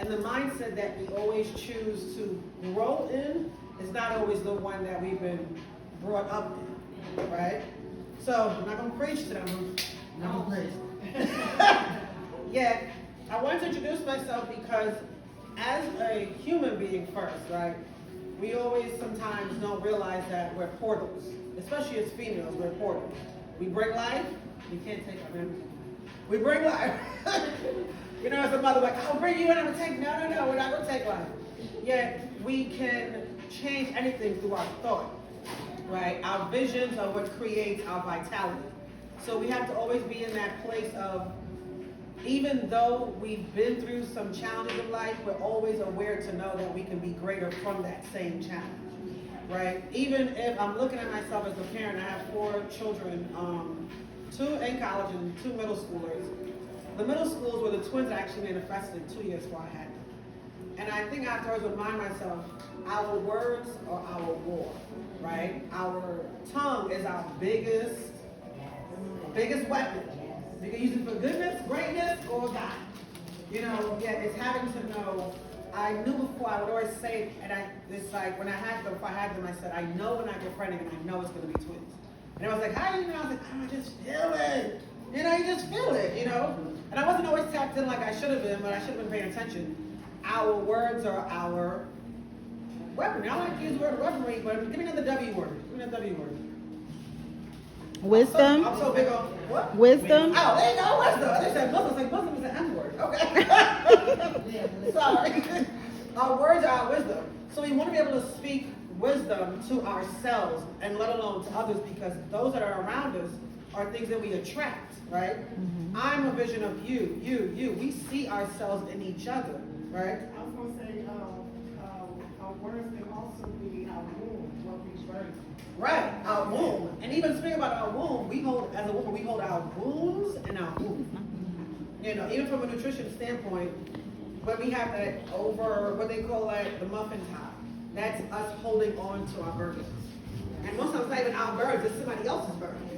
And the mindset that we always choose to grow in is not always the one that we've been brought up in, right? So I'm not going to preach to them. I'm not going to preach. Yeah, I wanted to introduce myself because as a human being first, right, we always sometimes don't realize that we're portals, especially as females, we're portals. We bring life, we can't take our memory. We bring life. You know, as a mother, like, I'll bring you in, I'm going to take, no, we're not going to take life. Yet, we can change anything through our thought, right? Our visions are what creates our vitality. So we have to always be in that place of, even though we've been through some challenges of life, we're always aware to know that we can be greater from that same challenge, right? Even if I'm looking at myself as a parent, I have 4 children, 2 in college and 2 middle schoolers. The middle schools were the twins that actually manifested 2 years before I had them. And I think I have to always remind myself, our words are our war, right? Our tongue is our biggest weapon. You can use it for goodness, greatness, or God. You know, yeah, it's having to know. I knew before, I would always say, and it's like when before I had them, I said, I know when I get pregnant, and I know it's going to be twins. And I was like, how do you know? I was like, I just feel it. You know, you just feel it, you know? And I wasn't always tapped in like I should have been, but I should have been paying attention. Our words are our weaponry. I don't like to use the word weaponry, but give me another W word. Give me another W word. Wisdom. I'm so big on what? Wisdom. Oh, there you go, wisdom. They said Muslim. Like Muslim is an M word. Okay. Sorry. Our words are our wisdom. So we want to be able to speak wisdom to ourselves and let alone to others, because those that are around us are things that we attract, right? Mm-hmm. I'm a vision of you. We see ourselves in each other, right? I was going to say, our words can also be our womb, what we birth. Right, our womb. And even speaking about our womb, as a woman, we hold our wombs and our womb. You know, even from a nutrition standpoint, when we have that over, what they call like the muffin top, that's us holding on to our burdens. And most of the time, it's not even our burdens, it's somebody else's burden.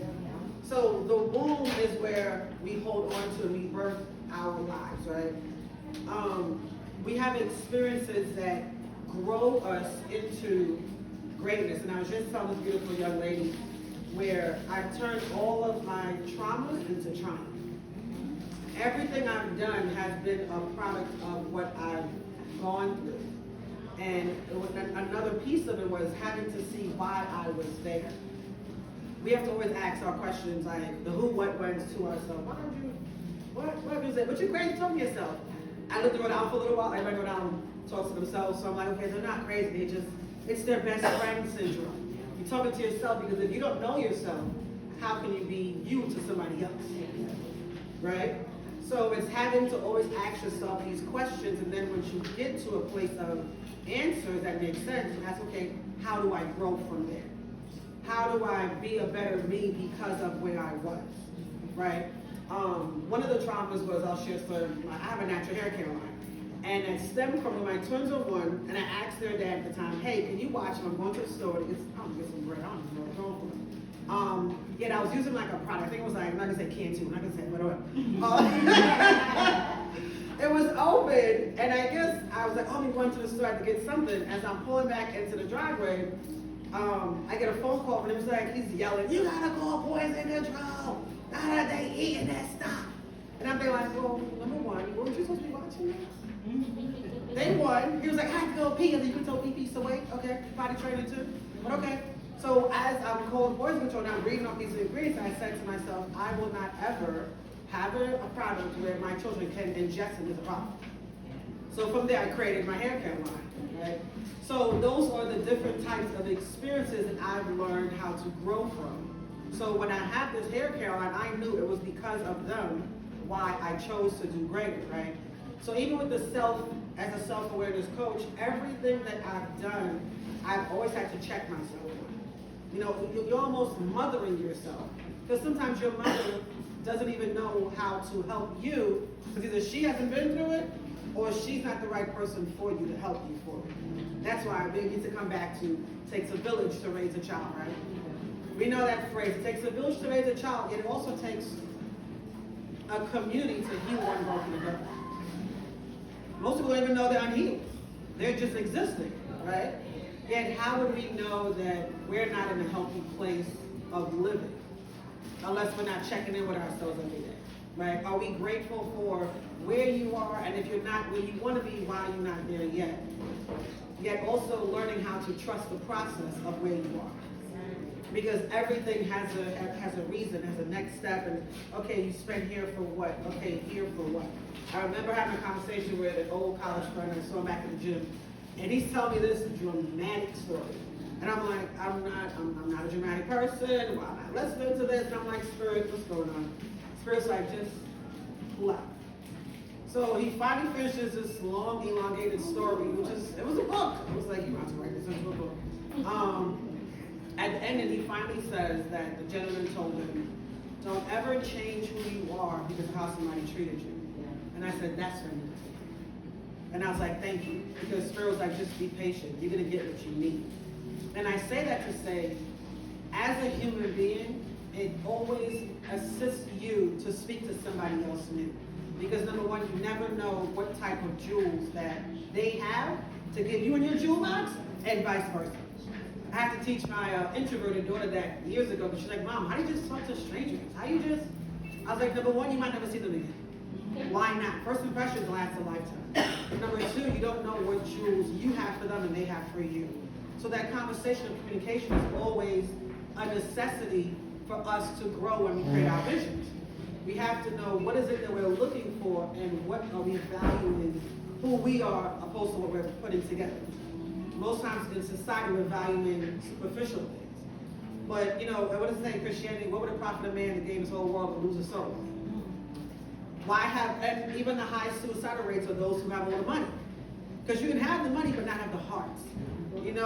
So the womb is where we hold on to, we birth our lives, right? We have experiences that grow us into greatness. And I was just telling this beautiful young lady where I turned all of my traumas into triumph. Everything I've done has been a product of what I've gone through. And it was another piece of it was having to see why I was there. We have to always ask our questions like the who, what, whens to ourselves. Why don't you, what is it? But you're crazy, talking to yourself. I looked around for a little while, everybody go down and talk to themselves. So I'm like, okay, they're not crazy, it's their best friend syndrome. You're talking to yourself because if you don't know yourself, how can you be you to somebody else? Right? So it's having to always ask yourself these questions, and then once you get to a place of answers that make sense, you ask, okay, how do I grow from there? How do I be a better me because of where I was, right? One of the traumas was, I'll share some, I have a natural hair care line, and it stemmed from when my twins were 1, and I asked their dad at the time, hey, can you watch them? I'm going to the store to get some bread, I don't even know what's wrong with them. Yet I was using like a product, I think it was like, I'm not gonna say Cantu, I'm not gonna say whatever. It was open, and I guess I was like, oh, I'm going to the store to get something. As I'm pulling back into the driveway, I get a phone call, and it was like, he's yelling, you gotta call boys in control. They eating that stuff. And I'm thinking like, well, number 1, weren't you supposed to be watching this? They won. He was like, I have to go pee. And you told pee to wait. Okay, potty training too. But okay. So as I'm calling boys control, and I'm reading off these ingredients, I said to myself, I will not ever have a product where my children can ingest into the product. So from there, I created my hair care line, right? So those are the different types of experiences that I've learned how to grow from. So when I had this hair care line, I knew it was because of them why I chose to do greater, right? So even with as a self-awareness coach, everything that I've done, I've always had to check myself. You know, you're almost mothering yourself. Because sometimes your mother doesn't even know how to help you, because either she hasn't been through it, or she's not the right person for you to help you for it. That's why we need to come back to, takes a village to raise a child, right? We know that phrase, it takes a village to raise a child. It also takes a community to heal one broken together. Most people don't even know they're unhealed. They're just existing, right? Yet how would we know that we're not in a healthy place of living unless we're not checking in with ourselves every day, right? Are we grateful for where you are, and if you're not where you want to be, why you're not there yet? Yet also learning how to trust the process of where you are. Because everything has a reason, has a next step, and okay, you spent here for what? Okay, here for what? I remember having a conversation with an old college friend, I saw him back in the gym, and he's telling me this dramatic story. And I'm like, I'm not a dramatic person, well, I'm not listening to this, and I'm like, Spirit, what's going on? Spirit's like, just left. So he finally finishes this long, elongated story, it was a book. It was like, you have to write this into a book. At the end, he finally says that the gentleman told him, don't ever change who you are because of how somebody treated you. And I said, that's for me. And I was like, thank you. Because Spirit was like, just be patient. You're going to get what you need. And I say that to say, as a human being, it always assists you to speak to somebody else new. Because number one, you never know what type of jewels that they have to give you in your jewel box, and vice versa. I had to teach my introverted daughter that years ago, but she's like, Mom, how do you just talk to strangers? How you just, I was like, number one, you might never see them again. Why not? First impressions last a lifetime. And number two, you don't know what jewels you have for them and they have for you. So that conversation of communication is always a necessity for us to grow and create our visions. We have to know what is it that we're looking for and what are we valuing who we are opposed to what we're putting together. Most times in society we're valuing superficial things. But what is it saying in Christianity? What would it profit a man to gain his whole world but lose his soul? Why have, and even the high suicidal rates are those who have all the money. Because you can have the money but not have the heart. You can,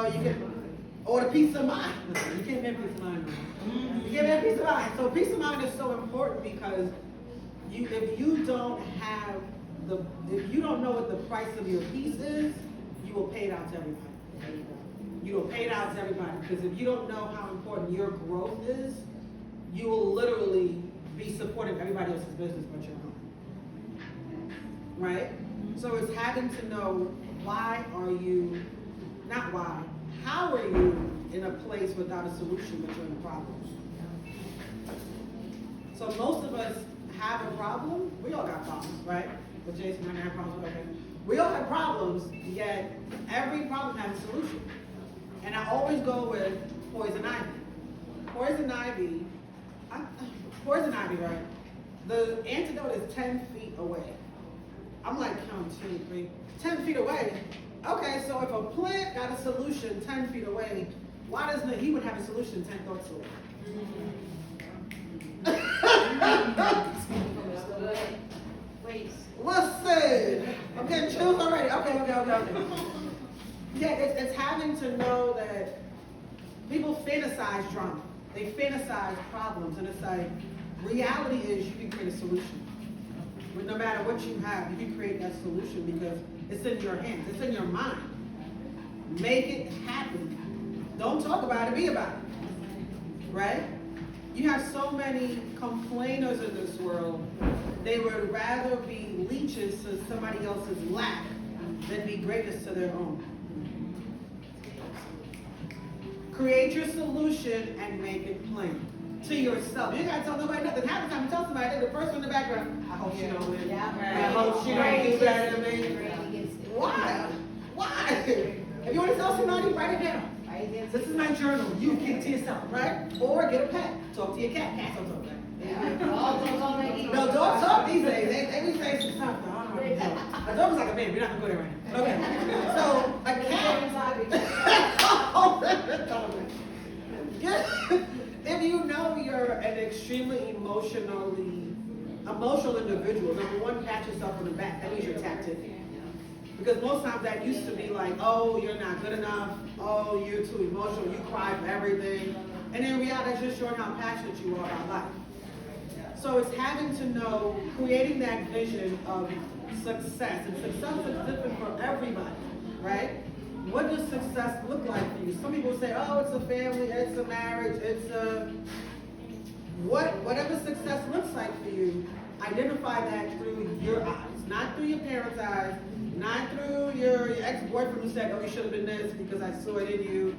or the peace of mind. You can't have peace of mind. You can't have peace of mind. So peace of mind is so important because if you don't know what the price of your peace is, you will pay it out to everybody. You will pay it out to everybody because if you don't know how important your growth is, you will literally be supporting everybody else's business but your own. Right? So it's having to know how are you in a place without a solution but you're in a problem? So most of us have a problem. We all got problems, right? But Jason, I have problems. Okay. We all have problems, yet every problem has a solution. And I always go with poison ivy. Poison ivy, right? The antidote is 10 feet away. I'm like, count 2, 3, 10 feet away. Okay, so if a plant got a solution 10 feet away, why doesn't he would have a solution 10 thoughts away? Listen, I'm getting chills already. Okay. Yeah, it's having to know that people fantasize drama. They fantasize problems, and it's like, reality is you can create a solution. But no matter what you have, you can create that solution because it's in your hands. It's in your mind. Make it happen. Don't talk about it, be about it. Right? You have so many complainers in this world, they would rather be leeches to somebody else's lack than be greatness to their own. Create your solution and make it plain to yourself. You ain't gotta tell nobody nothing. Half the time you tell somebody, they're the person in the background. I hope she don't win. I hope she don't do better than me. Why? If you want to tell somebody, write it down. This is my journal. You keep it to yourself, right? Or get a pet. Talk to your cat. Cats don't talk back. No, dogs talk these days. They be saying some stuff. A dog's like a man. We're not gonna go there right now. Okay. So a cat. If you know you're an extremely emotional individual, number one, pat yourself on the back. That means you're tapped in. Because most times that used to be like, oh, you're not good enough. Oh, you're too emotional. You cry for everything. And in reality, it's just showing how passionate you are about life. So it's having to know, creating that vision of success. And success is different for everybody, right? What does success look like for you? Some people say, oh, it's a family, it's a marriage, it's a... Whatever success looks like for you, identify that through your eyes. Not through your parents' eyes, not ex-boyfriend who said, oh, you should have been this because I saw it in you.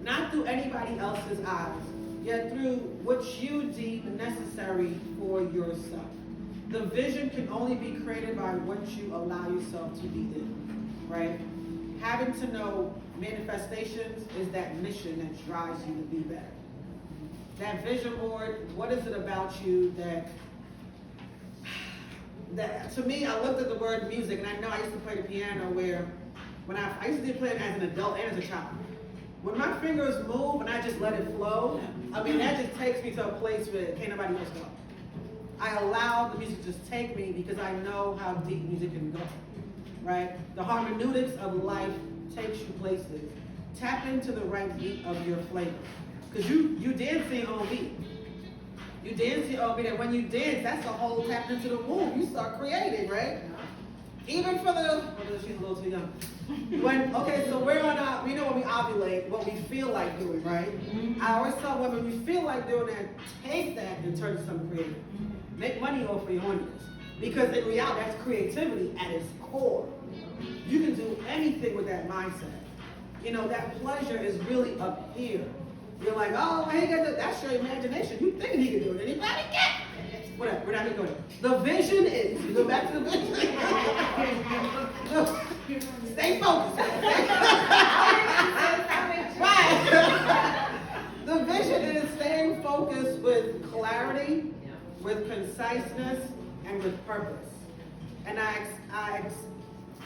Not through anybody else's eyes, yet through what you deem necessary for yourself. The vision can only be created by what you allow yourself to be in, right? Having to know manifestations is that mission that drives you to be better. That vision board, what is it about you that to me, I looked at the word music, and I know I used to play the piano where, when I used to play it as an adult and as a child. When my fingers move and I just let it flow, I mean, that just takes me to a place where can't nobody else go. I allow the music to just take me because I know how deep music can go, right? The hermeneutics of life takes you places. Tap into the right beat of your flavor. Because you dancing on beat. You dancing on beat, and when you dance, that's a whole tap into the womb. You start creating, right? Even for she's a little too young. So we're on we know when we ovulate, what we feel like doing, right? I always tell women, when you feel like doing that, take that and turn it to something creative. Make money off of your horniness. Because in reality, that's creativity at its core. You can do anything with that mindset. You know, that pleasure is really up here. You're like, oh, I ain't got that. That's your imagination. You think he can do it. Anybody can. Whatever, we're not going to go there. The vision is, you go back to the vision. Stay focused. Right. The vision is staying focused with clarity, with conciseness, and with purpose. And I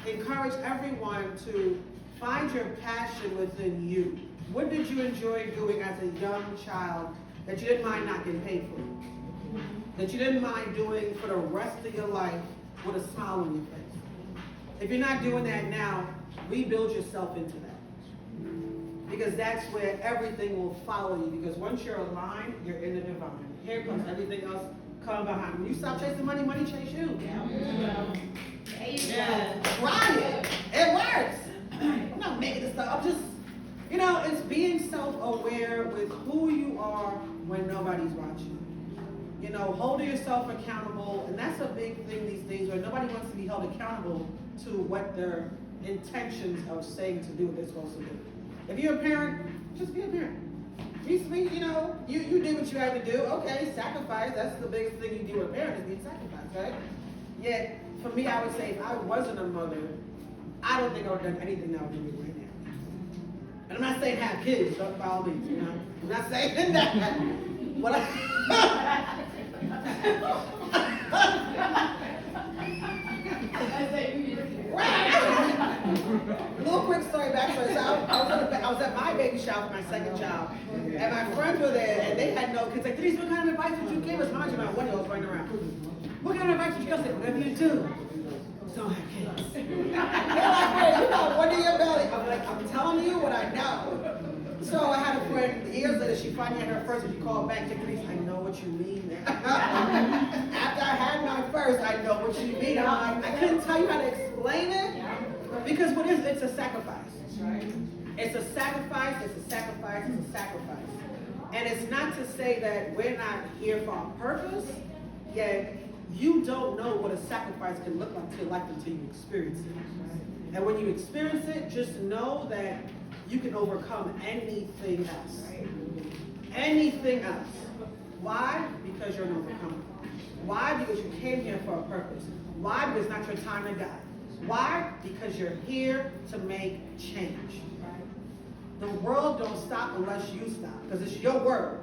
encourage everyone to find your passion within you. What did you enjoy doing as a young child that you didn't mind not getting paid for? That you didn't mind doing for the rest of your life with a smile on your face? If you're not doing that now, rebuild yourself into that. Because that's where everything will follow you. Because once you're aligned, you're in the divine. Here comes everything else come behind. When you stop chasing money, money chase you. Yeah. Try it. It works. I'm not making this stuff. I'm just, it's being self-aware with who you are when nobody's watching. Holding yourself accountable, and that's a big thing these days where nobody wants to be held accountable to what their intentions of saying to do what they're supposed to do. If you're a parent, just be a parent. Be sweet, you did what you had to do. Okay, sacrifice, that's the biggest thing you do with a parent is being sacrificed, right? Yet, for me, I would say if I wasn't a mother, I don't think I would have done anything that I would do right now. And I'm not saying have kids, don't by all means, I'm not saying that. What Little quick story backstory. So I was at my baby shower for my second child, and my friends were there, and they had no kids. Like, Denise, what kind of advice would you give us? Mind you, my 1-year-old's running around. What kind of advice would you give us? Whatever you do, don't have kids. They're like, wait, you got one in your belly. I'm like, I'm telling you what I know. So I had a friend, years later, she finally had her first, and she called back, Denise, I know what you mean now. After I had my first, I know what you mean. I'm like, I couldn't tell you how to explain it, because what is it? It's a sacrifice. It's a sacrifice, it's a sacrifice, it's a sacrifice. And it's not to say that we're not here for our purpose, yet you don't know what a sacrifice can look like to your life until you experience it. And when you experience it, just know that you can overcome anything else. Anything else. Why? Because you're an overcomer. Why? Because you came here for a purpose. Why? Because it's not your time to die. Why? Because you're here to make change. The world don't stop unless you stop, because it's your word.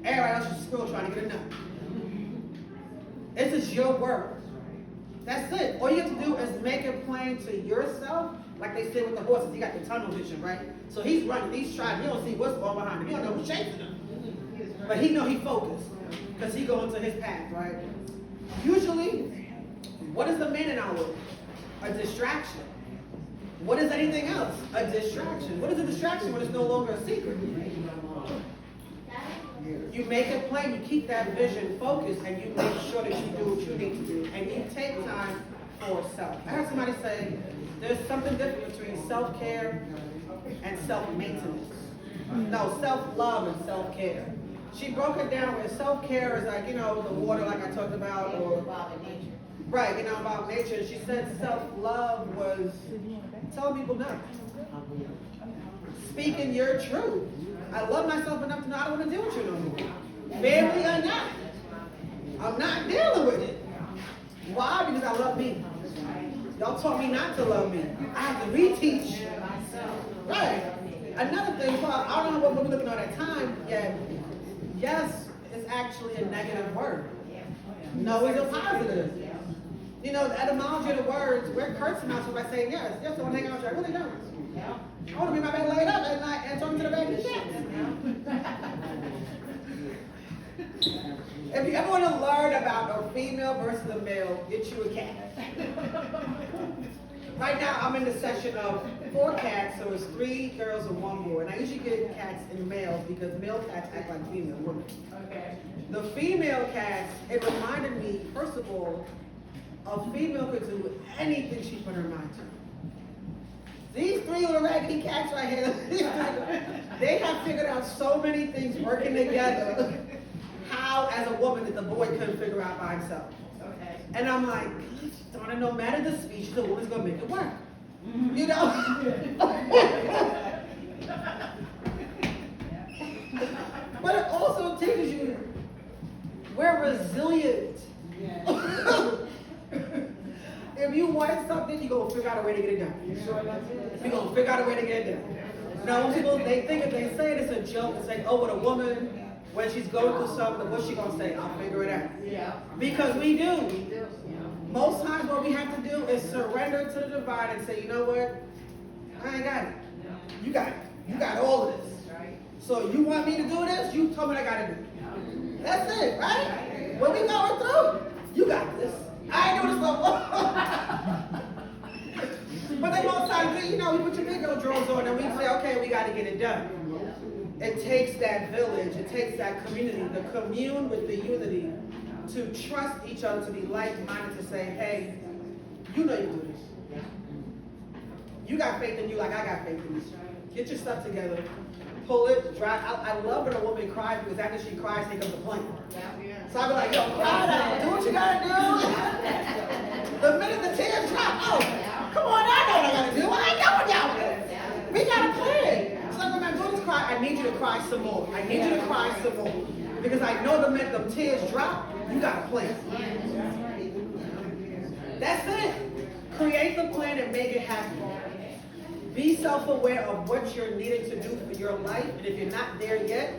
Everybody else is still trying to get it done. This is your word. That's it. All you have to do is make it plain to yourself, like they say with the horses. You got the tunnel vision, right? So he's running, he's trying. He don't see what's going behind him. He don't know who's chasing him. But he know he focused, because he going to his path, right? Usually, what is the man in our world? A distraction. What is anything else? A distraction. What is a distraction when it's no longer a secret? You make it plain, you keep that vision focused, and you make sure that you do what you need to do. And you take time for self. I heard somebody say, there's something different between self-care and self-maintenance. No, self-love and self-care. She broke it down where self-care is like, the water like I talked about, or Right, about nature. She said self-love was telling people no. Speaking your truth. I love myself enough to know I don't want to deal with you no more. Family or not. I'm not dealing with it. Why? Because I love me. Y'all taught me not to love me. I have to reteach. Right. Another thing, I don't know what we're looking at that time yet. Yes is actually a negative word. No is a positive. The etymology of the words, we're cursing ourselves by saying yes. Yes, I want to hang out with you. I really don't. I want to be in my bed laid up at night and talking to the baby. If you ever want to learn about a female versus a male, get you a cat. Right now, I'm in the session of 4 cats, so it's 3 girls and 1 boy. And I usually get cats and males because male cats act like female women. Okay. The female cats, it reminded me, first of all, a female could do anything she put her mind to. These 3 little raggedy cats right here, they have figured out so many things working together. How, as a woman, that the boy couldn't figure out by himself. Okay. And I'm like, darn it, no matter the species, the woman's gonna make it work. But it also teaches you we're resilient. If you want something, you're gonna figure out a way to get it done. You're gonna figure out a way to get it done. Now, when people, they think if they say it, it's a joke. It's like, oh, with a woman, when she's going through something, what's she gonna say? I'll figure it out. Yeah. Because we do. Most times what we have to do is surrender to the divine and say, you know what? I ain't got it. You got it. You got all of this. So you want me to do this? You told me I gotta do it. That's it, right? What we going through? You got this. I ain't doing this no more. But then most times, we put your big girl drawers on and we say, okay, we gotta get it done. It takes that village, it takes that community, the commune with the unity, to trust each other, to be like-minded, to say, hey, you know you do this. You got faith in you like I got faith in you. Get your stuff together, pull it, drive. I love when a woman cries because after she cries, here comes the plan. So I be like, yo, cry now, do what you gotta do. The minute the tears drop, oh, come on, I know what I gotta do. I ain't going y'all. We got a plan. So when I'm doing this cry, I need you to cry some more. I need you to cry some more. Because I know the minute the tears drop, you got a plan. That's it. Create the plan and make it happen. Be self-aware of what you're needing to do for your life. And if you're not there yet,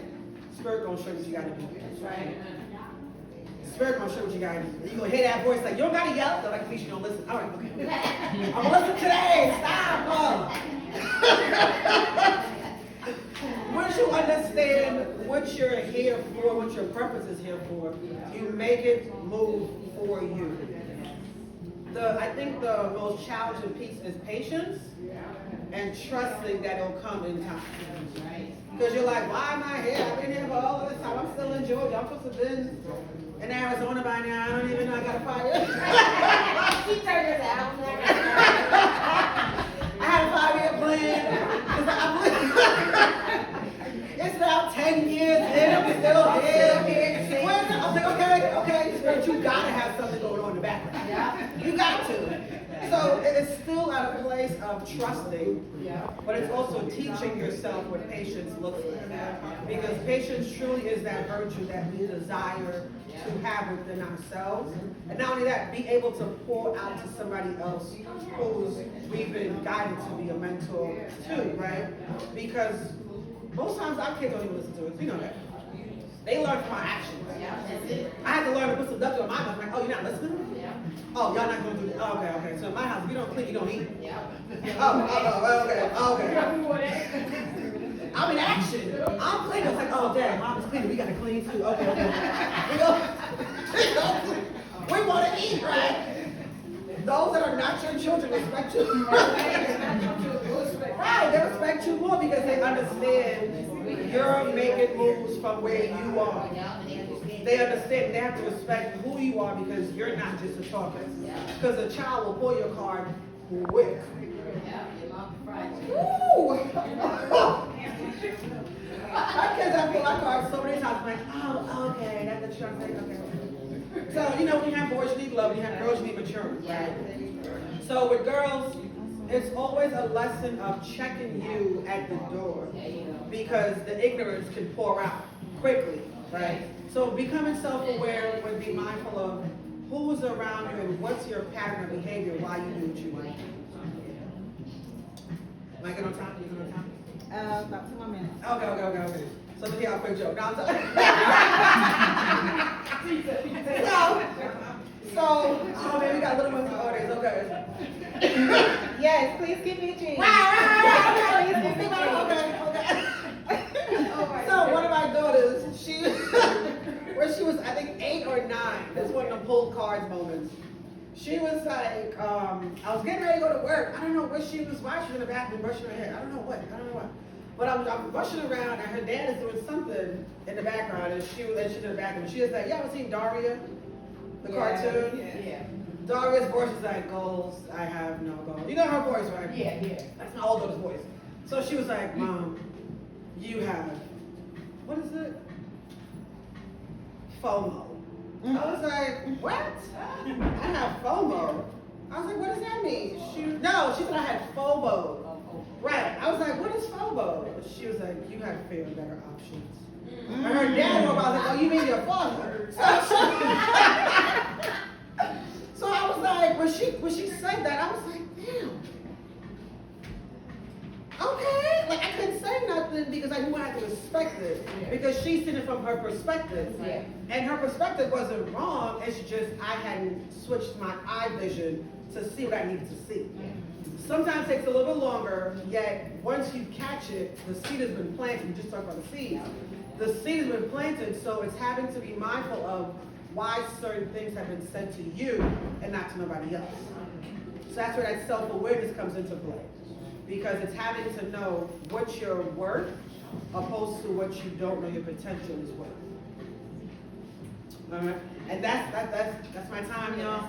Spirit gonna show you what you gotta do. That's right. Spirit gonna show you what you gotta do. You're gonna hear that voice like, you don't gotta yell. They're like, please, you don't listen. All right, okay. I'm gonna listen today. Stop. Once you understand what you're here for, what your purpose is here for, you make it move for you. I think the most challenging piece is patience and trusting that it'll come in time. Because you're like, why am I here? I've been here for all this time. I'm still in Georgia. I'm supposed to have been in Arizona by now. I don't even know I got a fire. She turned us out. I had a 5-year plan. It's now 10 years in, I'm still here. I was like, okay, but you gotta have something going on in the background. You got to. So it's still at a place of trusting, but it's also teaching yourself what patience looks like. Because patience truly is that virtue that we desire to have within ourselves. And not only that, be able to pour out to somebody else who's we've been guided to be a mentor to, right? Because most times our kids don't even listen to us. You know that. They learn from our actions. I had to learn to put some duck on my mouth. Like, oh, you're not listening? Oh, y'all not going to do that? Oh, okay. So in my house, if you don't clean, you don't eat. Okay. I'm in action. I'm cleaning. It's like, oh, Dad, Mom is cleaning. We got to clean too. Okay. We want to eat, right? Those that are not your children respect you. Right, they respect you more because they understand you're making moves from where you are. They understand they have to respect who you are because you're not just a talker. Because a child will pull your card quick. Woo! My kids have pulled my card so many times. I'm like, oh, okay, that's the truck thing, okay. So, you know, when you have boys, you need love, and you have girls, you need maturity, right? So with girls, it's always a lesson of checking you at the door because the ignorance can pour out quickly, right? So becoming self-aware would be mindful of who's around you and what's your pattern of behavior while you do what you want. Am I getting on time? You getting on time? About 2 more minutes. Okay. So let me have a quick joke. Now oh man, we got little ones in the audience, okay. Yes, please give me a cheese. So one of my daughters, she was I think 8 or 9. This was one of the pulled cards moments. She was like, I was getting ready to go to work. I don't know why she was in the bathroom brushing her hair. I don't know what. But I'm rushing around and her dad is doing something in the background and she's in the bathroom. She was like, you ever seen Daria? The cartoon? Yeah. Daria's voice is like, goals, I have no goals. You know her voice, right? Yeah. That's my old daughter's voice. So she was like, Mom, you have, what is it? FOMO. I was like, what? I have FOMO. I was like, what does that mean? She said I had FOMO. Right. I was like, what is FOMO? She was like, you have fewer and better options. And her dad was like, oh, you mean your father? So I was like, when she said that, I was like, damn. Okay. Like I couldn't say nothing because I knew I had to respect it. Because she's seen it from her perspective. Yeah. And her perspective wasn't wrong. It's just I hadn't switched my eye vision to see what I needed to see. Sometimes it takes a little bit longer, yet once you catch it, the seed has been planted. We just talked about the seed. The seed has been planted, so it's having to be mindful of why certain things have been said to you and not to nobody else. So that's where that self-awareness comes into play. Because it's having to know what you're worth opposed to what you don't know your potential is worth. All right? And that's my time, y'all.